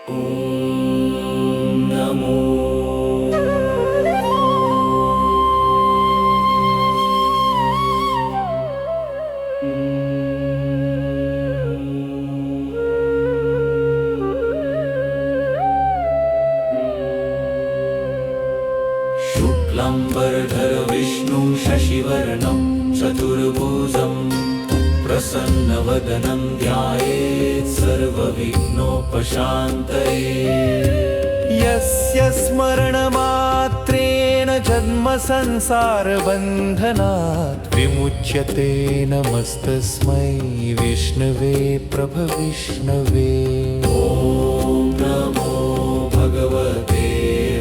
नमो शुक्लांबरधर विष्णु शशिवर्णं चतुर्भुजं प्रसन्नवदनं ध्यायेत् सर्वविघ्नोपशान्तये। यस्य स्मरणमात्रेण जन्म संसारबन्धनात् विमुच्यते नमस्तस्मै विष्णवे प्रभविष्णवे। ॐ नमो भगवते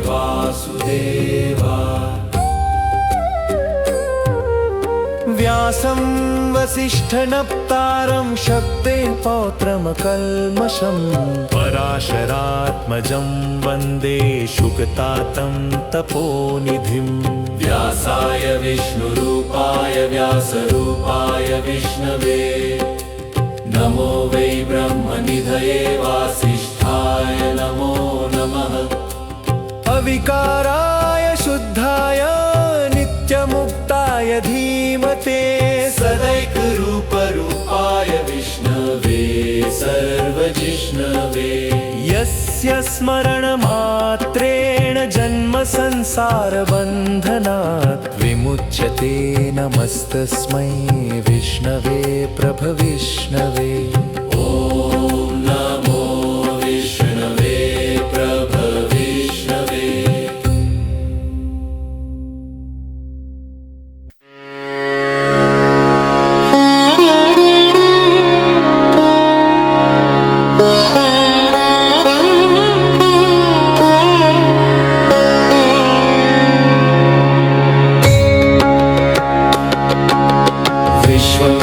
वासुदेवाय। व्यासं वसिष्ठनप्तारं शक्तेः पौत्रमकल्मषं पराशरात्मजं वन्दे शुकतातं तपोनिधिं। व्यासाय विष्णुरूपाय व्यासरूपाय विष्णवे नमो वै ब्रह्मनिधये वासिष्ठाय नमो नमः। अविकाराय शुद्धाय नित्यमुक्ताय धीमते सदैकरूपरूपाय विष्णवे सर्वजिष्णवे। यस्य स्मरणमात्रेण जन्म संसारबन्धनात् विमुच्यते नमस्तस्मै विष्णवे प्रभविष्णवे। ॐ नमो विष्णवे प्रभविष्णवे।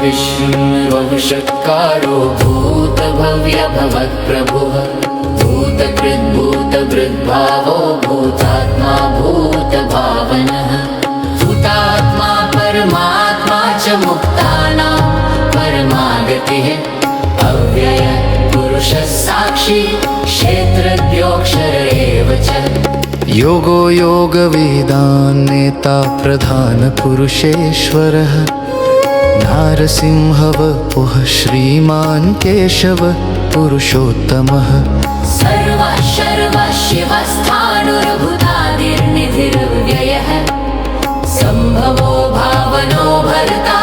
विष्णुर्वहुषत्कारो भूतभव्य भवत्प्रभुः भूतकृद्भूतभृद्भावो भूतात्मा भूतभावनः। भूतात्मा परमात्मा च मुक्तानां परमागतिः। अव्यय पुरुषः साक्षी क्षेत्रज्ञोऽक्षर एव च। योगो योगवेदान्नेता प्रधानपुरुषेश्वरः नारसिंहवपुः श्रीमान् केशव पुरुषोत्तमः। सर्वः शर्वः शिवस्थाणुर्भूतादिर्निधिरव्ययः। सम्भवो भावनो भर्ता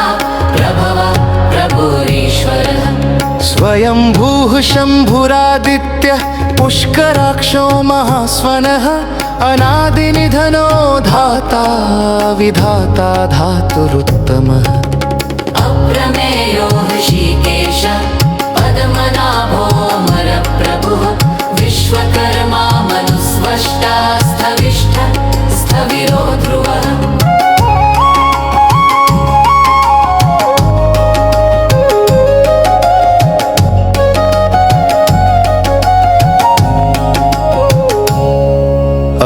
प्रभवः प्रभुरीश्वरः। स्वयंभूः शम्भुरादित्यः पुष्कराक्षो महास्वनः। अनादिनिधनो धाता विधाता धातुरुत्तमः। अप्रमेयो ऋषिकेश पद्मनाभोऽमरप्रभुः। विश्वकर्मा मनुस्वष्टा स्थविष्ठ स्थविरो ध्रुवः।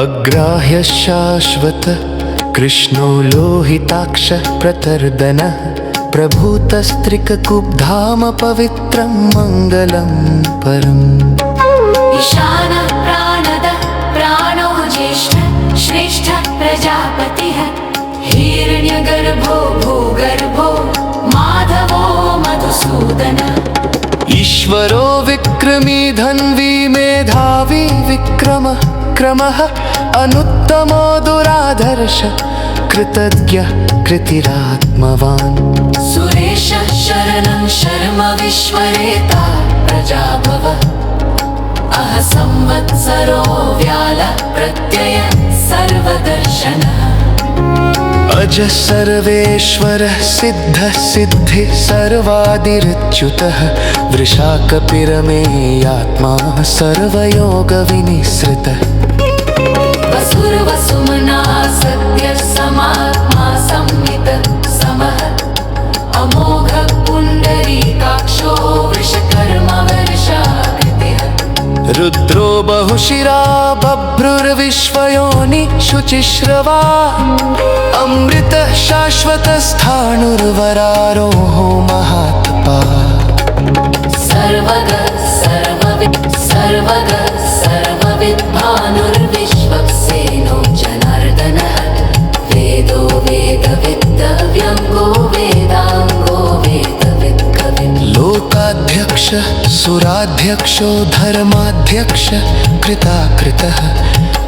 अग्राह्य शाश्वत कृष्णो लोहिताक्षः प्रतर्दनः। प्रभूतस्त्रिककुब्धाम पवित्रं मङ्गलं परम्। ईशानः प्राणदः प्राणो ज्येष्ठः श्रेष्ठः प्रजापतिः। हिरण्यगर्भो भूगर्भो माधवो मधुसूदनः। ईश्वरो विक्रमी धन्वी मेधावी विक्रमः क्रमः। अनुत्तमो दुराधर्ष कृतज्ञः कृतिरात्मवान्। सुरेशः शरणं शर्म विश्वरेता प्रजाभव। अह संवत्सरो व्यालः प्रत्यय सर्वदर्शनः। अजः सर्वेश्वरः सिद्धः सिद्धिः सर्वादिरच्युतः। वृषाकपिरमेयात्मा सर्वयोगविनिसृतः। वसुर्वसुमना सत्यः समात्मा संहितः समः। अमोघः पुण्डरीकाक्षो वृषकर्मा वर्षाकृतिः। रुद्रो बहुशिरा बभ्रुर्विश्वयोनि शुचिश्रवा। अमृतः शाश्वतस्थाणुर्वरारोहो महात्मा। सर्वगः सर्ववित् सर्वगः देवाध्यक्ष सुराध्यक्षो धर्माध्यक्ष कृताकृतः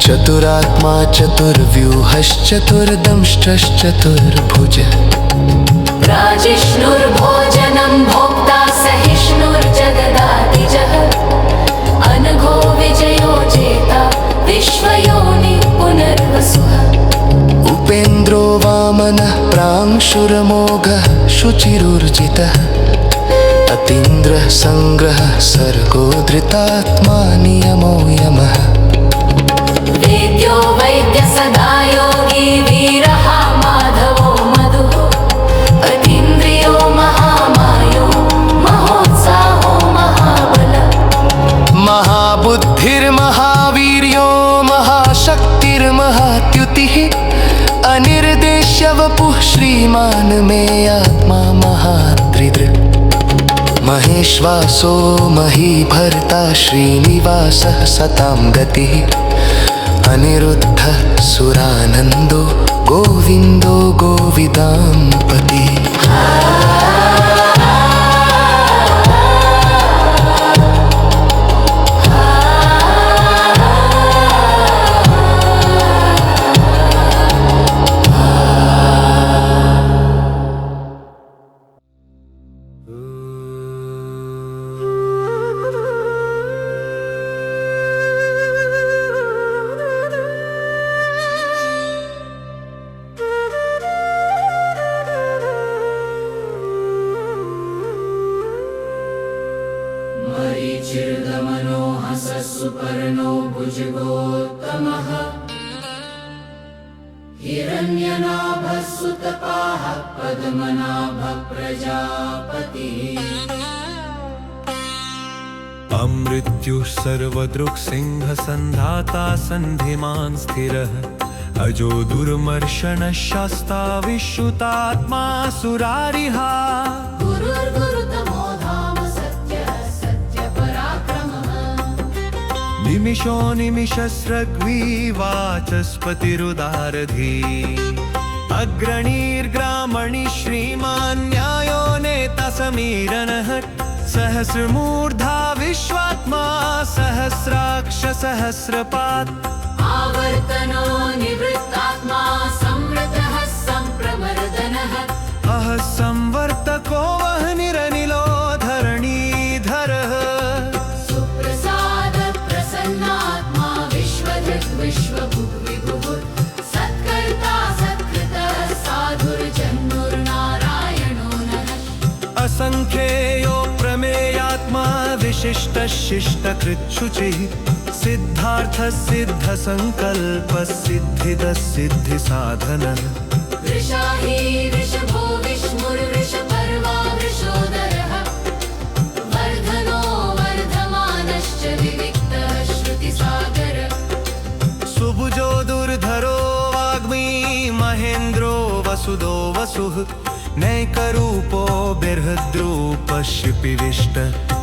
चतुरात्मा चतुर्व्यूहश्चतुर्दंष्ट्रश्चतुर्भुज राजिष्णुर्भोजनं भोक्ता सहिष्णुर्जगदातिजः अनघो विजयो जेता विश्वयोनि पुनर्वसुः उपेन्द्रो वामनः प्रांशुरमोघः शुचिरुर्जितः अतीन्द्रः सङ्ग्रहः सर्गो धृतात्मा नियमो यमः वेद्यो वैद्य सदा योगी वीरः माधवो मधुः अतीन्द्रियो महामायो महोत्साहो महाबल महाबुद्धिर्महावीर्यो महाशक्तिर्महात्युतिः अनिर्देश्य वपुः श्रीमान् मे आत्मा महात्रिदृक् महेश्वासो महीभर्ता श्रीनिवासः सतां गतिः अनिरुद्धः सुरानन्दो गोविन्दो गोविदाम्पतिः मरीचिर्दमनो हसस्सुपर्णो भुजगोत्तमः हिरण्यनाभः सुतपाः पद्मनाभः प्रजापतिः अमृत्युः सर्वदृक्सिंह सन्धाता सन्धिमान् स्थिरः अजो दुर्मर्शनः शास्ता विश्रुतात्मा सुरारिहा गुरुर्गुरुतमो धाम सत्यः सत्यपराक्रमः निमिषो निमिषस्रग्वीवाचस्पतिरुदारधी अग्रणीर्ग्रामणि श्रीमान् न्यायो नेता समीरनः सहस्रमूर्धा विश्वात्मा सहस्राक्ष सहस्रपात् आवर्तनो निवृत्तात्मा संवृतः संप्रमर्दनः अह संवर्तको वह्निरनिलो धरणीधरः सुप्रसाद प्रसन्नात्मा विश्वधृक् विश्वभुग्विभुः सत्कर्ता सत्कृतः साधुर्जन्मुर्नारायणो नः असंख्येयो प्रमेयात्मा विशिष्टः शिष्टकृच्छुचिः सिद्धार्थः सिद्धसङ्कल्पः सिद्धिदः सिद्धिसाधनः वृषाही वृषभो विष्णुर्वृषपर्वा वृषोदरः वर्धनो वर्धमानश्च विविक्तः श्रुतिसागरः सुभुजो दुर्धरो वाग्मी महेन्द्रो वसुदो वसुः नैकरूपो बृहद्रूपः शिपिविष्ट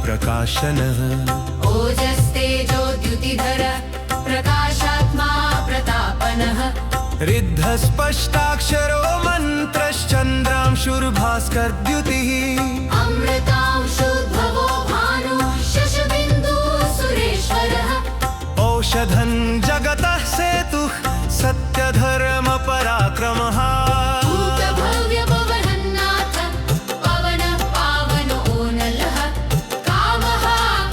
प्रकाशनः ओजस्तेजोद्युतिधर प्रकाशात्मा प्रतापनः रिद्धस्पष्टाक्षरो मन्त्रश्चन्द्रांशुर्भास्करद्युतिः अमृतांशुद्भवो भानुः शशबिन्दुः सुरेश्वरः औषधं जगतः सेतुः सत्यधर्मपराक्रमः भूतभव्यपवनन्नाथ पवनः पावनो नलः कामः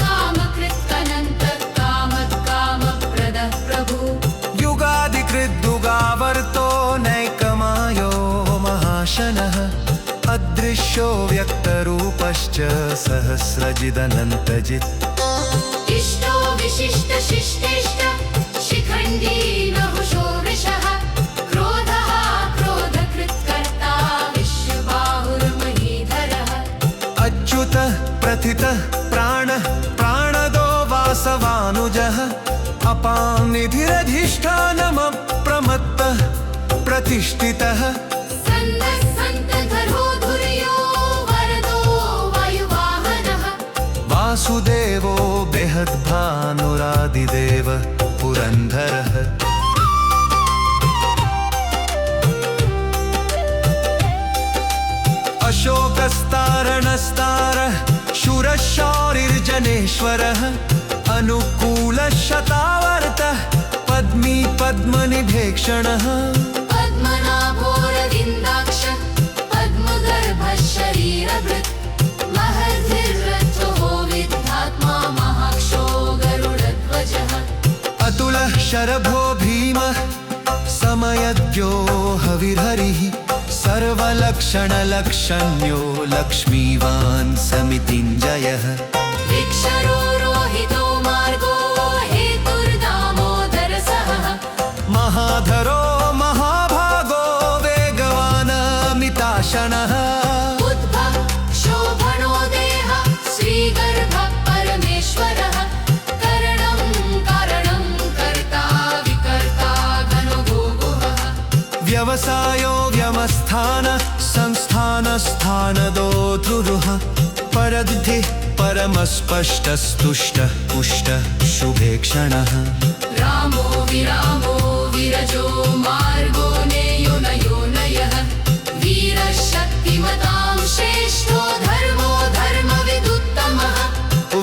कामकृत्कनन्त कामप्रदः प्रभु युगादिकृद्युगावर्तो नैकमायो महाशनः अदृश्यो व्यक्तरूपश्च सहस्रजिदनन्तजित् इष्टो विशिष्ट शिष्टेष्ट शिखण्डी नहुषो वृषः क्रोधः क्रोधकृत्कर्ता विश्वबाहुर्महीधरः अच्युतः प्रथितः प्राणः प्राणदो वासवानुजः अपां निधिरधिष्ठानमप्रमत्तः प्रतिष्ठितः सन्दः सन्तधरो धुर्यो वरदो वायुवाहनः वासुदेवो बृहद्भानुरादिदेव पुरन्धरः अशोकस्तारणस्तारः शूरशौरिर्जनेश्वरः अनुकूलशतावर्तः पद्मी पद्मनिभेक्षणः पद्मनाभोरविन्दाक्ष पद्मगर्भः शरीरभृत् महर्षिर्रथो विद्धात्मा महाक्षो गरुडध्वजः अतुलः शरभो भीमः समयज्ञो हविर्हरिः सर्वलक्षणलक्षण्यो लक्ष्मीवान् समितिञ्जयः विक्षरो रोहितो मार्गो हेतुर्दामोदरसहः महाधरो महाभागो वेगवानमिताशनः उद्भः शोभनो देहः श्रीगर्भः परमेश्वरः करणं कारणं कर्ता विकर्ता घनभूगुहः व्यवसायो व्यवस्थान संस्थानस्थानदो ध्रुरुः परद्धिः परमस्पष्टस्तुष्टः पुष्टः शुभेक्षणः रामो विरजो मार्गो नेयो नयः वीरः शक्तिमतां श्रेष्ठो धर्मो धर्मविदुत्तमः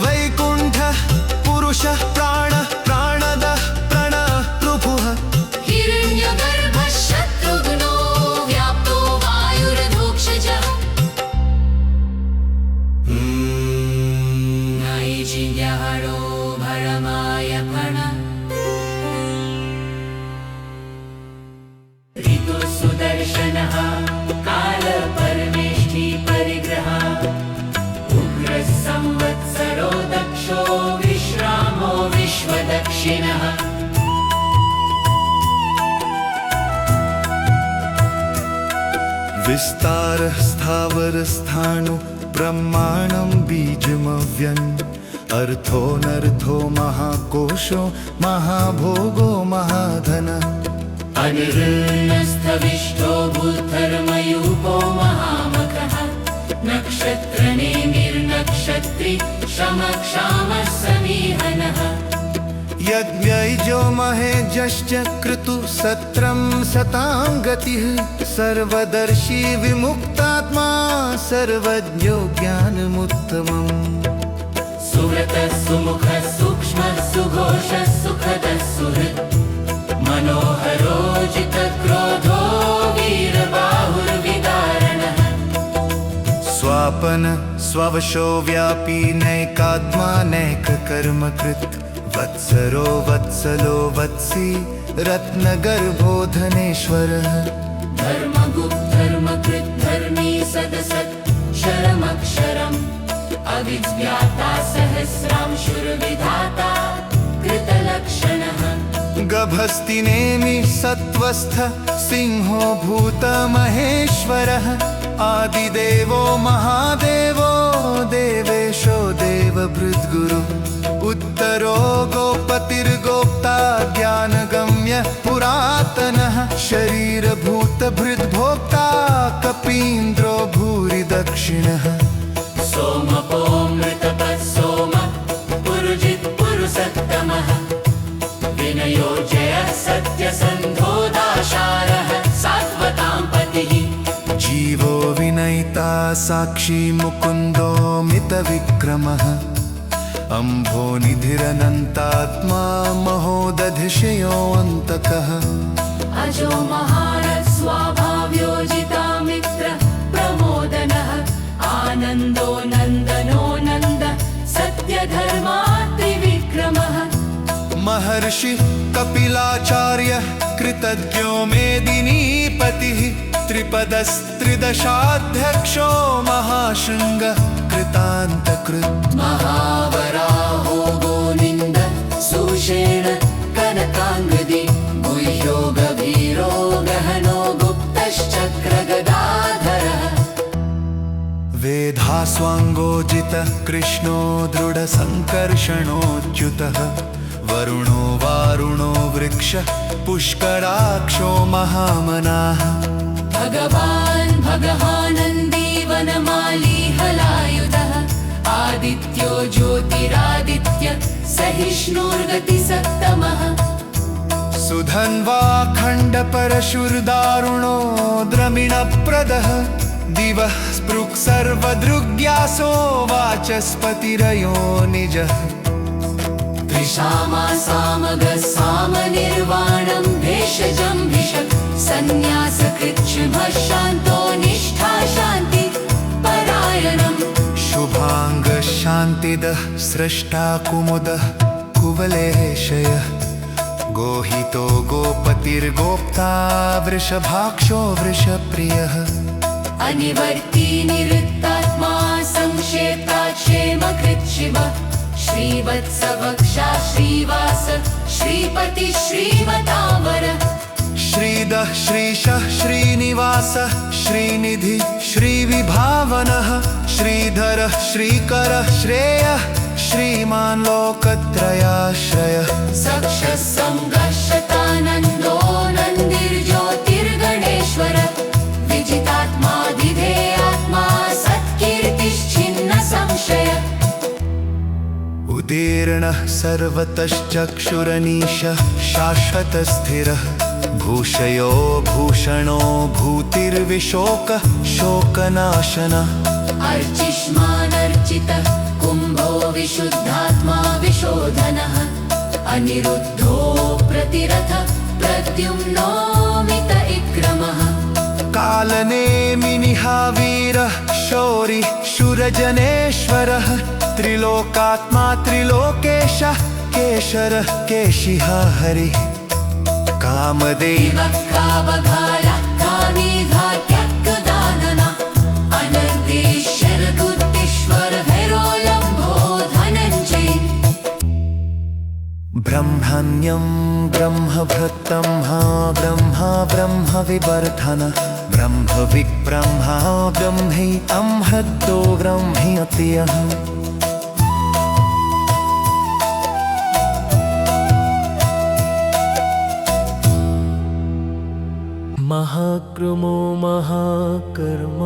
वैकुण्ठः पुरुषः प्राणः प्राणदः प्रणप्रभुः हिरण्यगर्भः शत्रुघ्नो व्याप्तो वायुर्धूक्षजः नैजिज्ञहरो भरमाय फण ऋतुसुदर्शनः कालपरमेष्ठी परिग्रहः उग्रः संवत्सरो दक्षो विश्रामो विश्वदक्षिणः विस्तारः स्थावरस्थाणु ब्रह्माणं बीजमव्यन् अर्थोऽनर्थो महाकोशो महाभोगो महाधनः अनिर्णस्थविष्ठो भूधर्मयूपो महामखः नक्षत्रनेमिर्नक्षत्री शमक्षामः समीहनः यज्ञैजो महेजश्च क्रतु सत्रं सतां गतिः सर्वदर्शी विमुक्तात्मा सर्वज्ञो ज्ञानमुत्तमम् सुव्रतः सुमुखः सूक्ष्मः सुघोषः सुखदः सुहृत् मनोहरो जितक्रोधो वीरबाहुर्विदारणः स्वापन स्ववशो व्यापी नैकात्मा नैककर्मकृत् वत्सरो वत्सलो वत्सी रत्नगर्भो धनेश्वरः धर्मगुप्धर्मकृत् धर्मी सदसत् शरमक्षरम् अविज्ञाता सहस्रांशुर्विधाता कृतलक्षणः गभस्तिनेमि सत्त्वस्थ सिंहो भूतमहेश्वरः आदिदेवो महादेवो देवेशो देवभृद्गुरु उत्तरो गोपतिर्गोप्ता ज्ञानगम्य पुरातनः शरीरभूतभृद्भोक्ता कपीन्द्रो भूरि दक्षिणः सोमपोऽमृतपः सोम पुरुजित् पुरुषत्तमः विनयो जयः सत्यसन्धो दाशारः सात्वतां पतिः जीवो विनयिता साक्षी मुकुन्दो मितविक्रमः अम्भो निधिरनन्तात्मा महोदधिशयोऽन्तकः अजो महारथ स्वाभाव्योजिता मित्र प्रमोदनः आनन्दो नन्दनो नन्द सत्यधर्मा त्रिविक्रमः महर्षि कपिलाचार्य कृतज्ञो मेदिनीपतिः त्रिपदस्त्रिदशाध्यक्षो महाशृङ्गः कृतान्तकृत् महावराहो गोविन्द सुषेण कनकाङ्गदी गुह्यो गभीरो गहनो गुप्तश्चक्रगदाधरः वेधास्वाङ्गोजितः कृष्णो दृढसङ्कर्षणोच्युतः वरुणो वारुणो वृक्षः पुष्कराक्षो महामनाः भगवान् भगवानन्दी वनमाली हलायुधः आदित्यो ज्योतिरादित्य सहिष्णुर्गतिसत्तमः सुधन्वा खण्डपरशुर्दारुणो द्रमिणप्रदः दिवः स्पृक् सर्वदृग्यासो वाचस्पतिरयो निजः सामनिर्वाणं भेषजं भिषक् सन्न्यासकृच्छ्रुमः शान्तो निष्ठा शान्ति परायणम् शुभाङ्गशान्तिदः स्रष्टा कुमुदः कुवलेशयः गोहितो गोपतिर्गोप्ता वृषभाक्षो वृषप्रियः अनिवर्ती निरुक्तात्मा संक्षेप्तात् क्षेमकृत् शिवः श्रीवत्सवक्षा श्रीवास श्रीपति श्रीमतावर श्रीदः श्रीशः श्रीनिवासः श्रीनिधि श्रीविभावनः श्रीधरः श्रीकरः श्रेयः श्रीमान् लोकत्रयाश्रयः सक्षः सङ्गः शतानन्दो नन्दिर्ज्योतिर्गणेश्वर विजितात्माधिधेयात्मा सत्कीर्तिश्छिन्न संशय उदीर्णः सर्वतश्चक्षुरनीशः शाश्वतस्थिरः भूषयो भूषणो भूतिर्विशोकः शोकनाशनः अर्चिष्मानर्चितः कुम्भो विशुद्धात्मा विशोधनः अनिरुद्धो प्रतिरथः प्रद्युम्नो मित इक्रमः कालनेमिनिहावीरः शौरिः शूरजनेश्वरः त्रिलोकात्मा त्रिलोकेशः केशरः केशिः हरिः कामदेव कावघालः कामेघात्यक्कदानन अनन्तेश्वर गुप्तेश्वर भैरोलम्भो धनञ्जय ब्रह्मण्यं ब्रह्मभृत्तं ब्रह्मा ब्रह्मविवर्धनः ब्रह्मविक्ब्रह्मा ब्रह्मै अम्हद्दो ब्रह्म्यत्यः महाक्रमो महाकर्म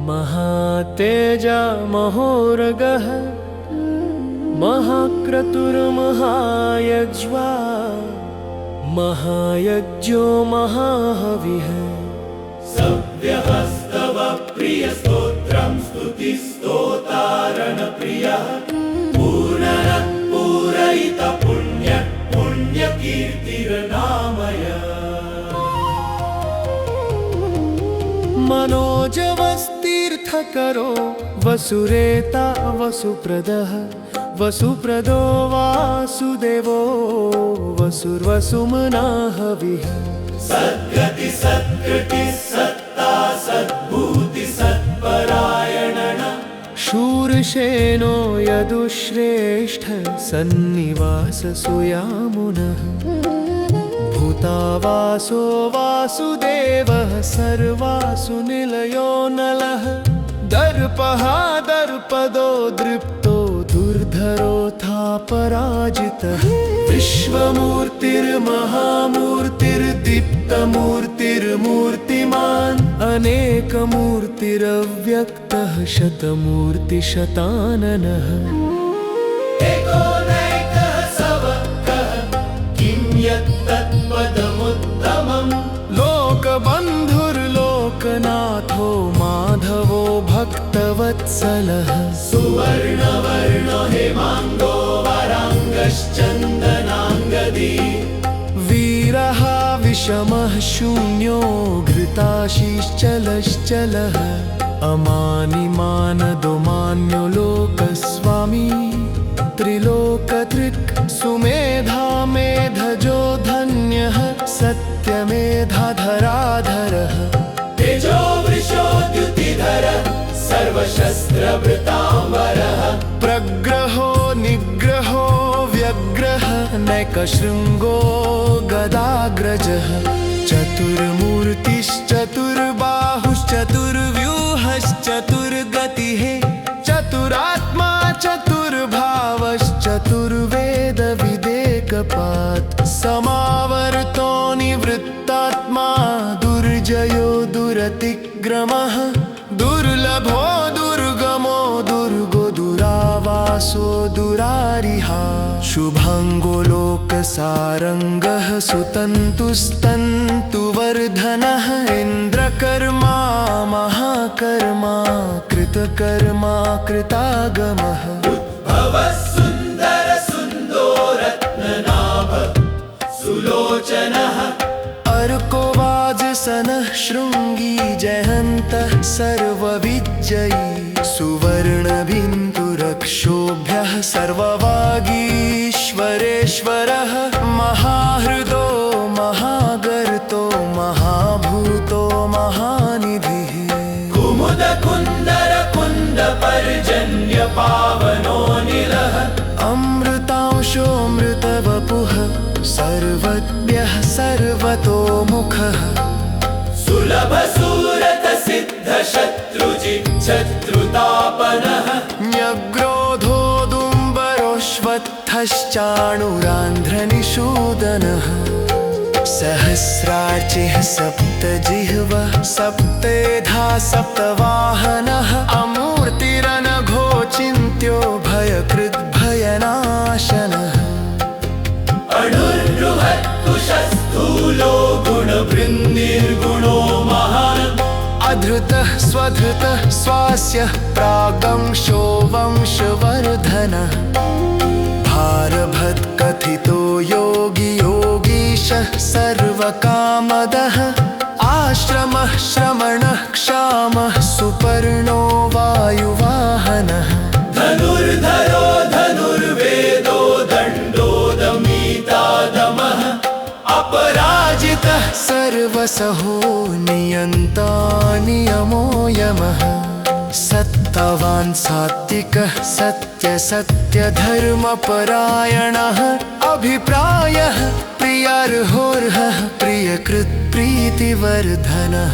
महातेजा महोरगः महाक्रतुर्महायज्वा महायज्ञो महाहविः सव्यहस्तव प्रियस्तोत्रं स्तुतिस्तोतारणप्रियः पूर्णरः पूरयित पुण्यकीर्तिर्नामय मनोजवस्तीर्थकरो वसुरेता वसुप्रदः वसुप्रदो वासुदेवो वसुर्वसुमनाहविः सद्गति सत्कृति सत्ता सद्भूति सत्परायणः शूरसेनो यदुश्रेष्ठ सन्निवास सुयामुनः भूतावासो वासुदेवः सर्वासु निलयो नलः दर्पः दर्पदो दृप्तो दुर्धरोऽथा पराजितः विश्वमूर्तिर्महामूर्तिर्दीप्तमूर्तिर्मूर्तिमान् अनेकमूर्तिरव्यक्तः शतमूर्तिशताननः एकोनैकः सवक्कः किं यत्तत्पदमुत्तमम् लोकबन्धुर्लोकनाथो माधवो भक्तवत्सलः सुवर्णवर्णो हेमाङ्गो वराङ्गश्चन्दनाङ्गदी वीरः विषमः शून्यो घृताशीश्चलश्चलः अमानिमानदो मान्यो लोकस्वामी त्रिलोकतृक् सुमेधा मेधजो धन्यः सत्यमेधाधराधरः तेजो वृषोद्युतिधरः सर्वशस्त्रभृताम्बरः प्रग्रहो निग्रहो व्यग्रः नैकशृङ्गो गदाग्रजः चतुर्मूर्तिश्चतुर्बाहुश्चतुर्व्यूहश्चतुर्गतिः चतुरात्मा चतुर्भावश्चतुर्वेदविदेकपात् समावर्तो निवृत्तात्मा दुर्जयो सुरारिहा शुभाङ्गोलोकसारङ्गः सुतन्तुस्तन्तुवर्धनः इन्द्रकर्मा महाकर्मा कृतकर्मा कृतागमः भवः सुन्दर सुन्दोरत्ननाभ सुलोचनः अर्को वाजसनः शृङ्गी जयन्तः सर्वविजयी सुवर्णबिन्दुरक्षोभ्यः सर्ववागीश्वरेश्वरः महाहृदो महागर्तो महाभूतो महानिधिः कुमुद कुन्दर कुन्द पर्जन्य पावनो निलः अमृतांशोऽमृतवपुः सर्वज्ञः सर्वतोमुखः सुलभ सूरत सिद्ध शत्रुतापनः न्यग्रोधोदुम्बरोऽश्वत्थश्चाणुरान्ध्रनिषूदनः सहस्रार्चिः सप्तजिह्वः सप्तेधा सप्तवाहनः अमूर्तिरनघोचिन्त्यो भयकृद्भयनाशनः अणुर्बृहत्कुशस्थूलो गुणवृन्निर्गुणो महान् अधृतः स्वधृतः स्वास्यः प्रागंशो वंशवर्धनः भारभत्कथितो योगी योगीशः सर्वकामदः आश्रमः श्रमणः क्षामः सुपर्णो वायुवाहनः धनुर्धरो धनुर्वेदो दण्डो दमितादमः अपराजितः सर्वसहो नियन्ता नियमो यमः सत्तवान् सात्विकः सत्यधर्मपरायणः अभिप्रायः प्रियार्होर्हः प्रियकृत्प्रीतिवर्धनः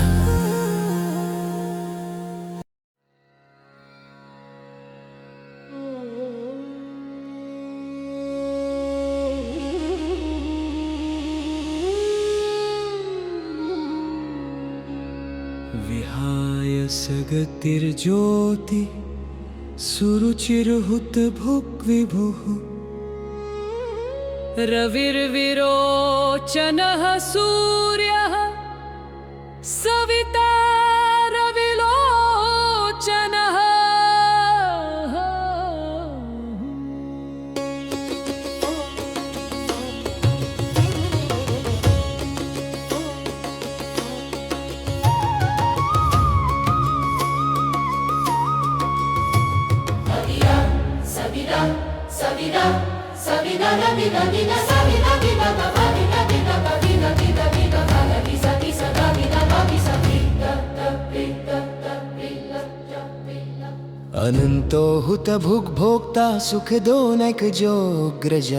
विहाय सगतिर्ज्योति सुरुचिर्हुत भुग्विभुः रविर्विरोचनः सूर्यः सविता रविलोचनः अनंतो हुत भुग भोक्ता सुख दो नैक जोग्रज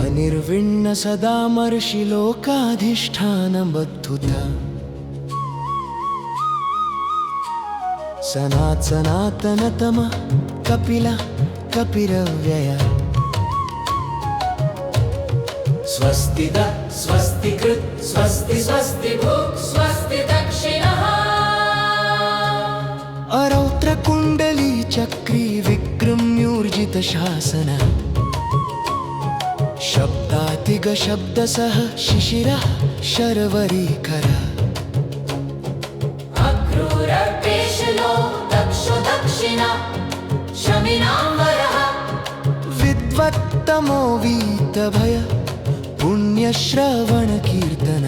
अनिर्विण्ण सदा मर्षि लोकाधिष्ठान बद्धुता सनातनतम कपिला कपिरव्यय स्वस्ति द स्वस्ति कृत स्वस्ति स्वस्ति भुक् स्वस्ति दक्षिणः अरौत्र कुंडली चक्री विक्रम्यूर्जित शासन शब्दातिग शब्दसः शिशिरः शर्वरीकर अक्रूरपेशलो दक्षो दक्षिणा शमिनाम्बरः विद्वत्तमो वीतभय पुण्यश्रवण कीर्तन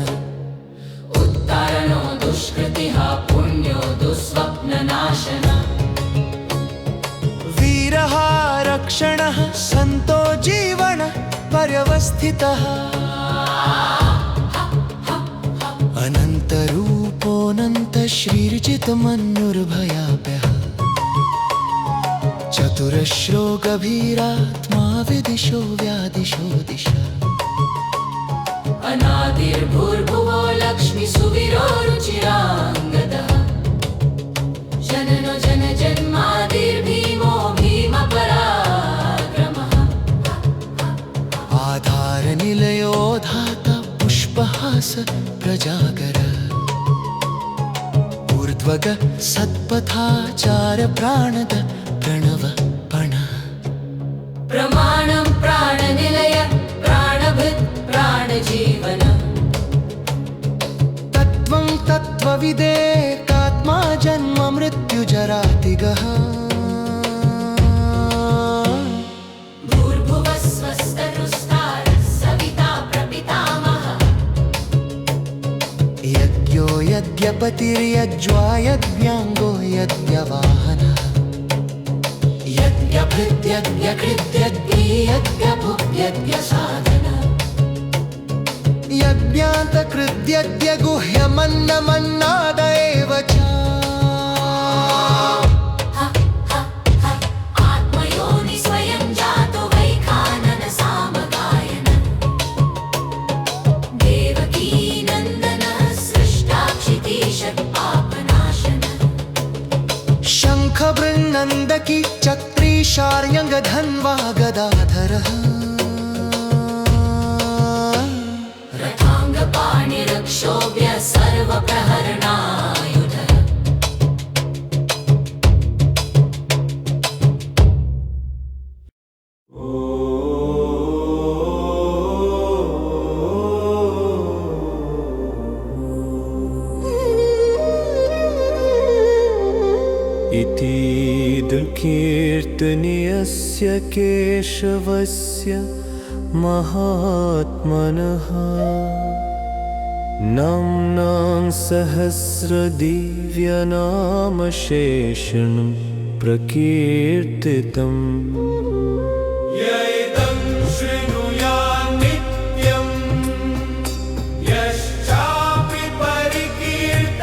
उत्तारणो दुष्कृतिः पुण्यो दुःस्वप्ननाशन वीरः रक्षणः संतो जीवन पर्यवस्थितः अनन्तरूपोऽनन्त श्रीर्जित मन्युर्भयाभयः चतुरश्रो गभीरात्मा विदिशो व्यादिशो दिशा अनादिर्भूर्भुवो लक्ष्मी सुवीरो रुचिराङ्गदः जननो जन जन्मादिर्भीमो भीमपराक्रमः आधारनिलयो धाता पुष्पहास प्रजागर वग सत्पथाचार प्राणद प्रणव पण प्रमाणं प्राणनिलय प्राणभृत् प्राणजीवन तत्त्वं तत्त्वविदेकात्मा जन्म मृत्युजरातिगः भूर्भुवः स्वस्तनुस्तारः सविता प्रपितामहः यज्ञो यज्ञपतिर्यज्वा यज्ञाङ्गो यज्ञवाहनः यज्ञभृत्यज्ञकृत्यज्ञी यज्ञभुग्यज्ञसाधन यज्ञान्तकृत्यज्ञगुह्यमन्नमन्नाद एव च आत्मयोनि स्वयं जातो वैखानन सामगायन देवकी नन्दन सृष्टाक्षितीशपापनाशन शङ्खवृन्नन्दकी चक्रीशार्यङ्गधन्वा गदाधरः रथाङ्गपाणिरक्षोभ्य सर्वप्रहरणायुधः इतीदकीर्तनीयस्य केशवस्य महात्मनः नाम्नां सहस्रदिव्यनामशेषं प्रकीर्तितम् यैदं शृणुयान्नित्यं यश्चापि परिकीर्तयेत्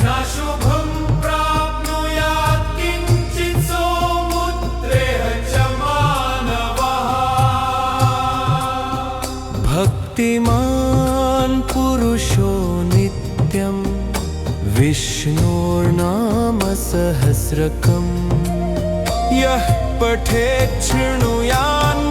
न शुभं प्राप्नुयात् किञ्चित् सौमुद्रेह च मानवः भक्तिमान् पुरुषो नित्यं विष्णोर्नाम सहस्रकम् यः पठेत् शृणुयान्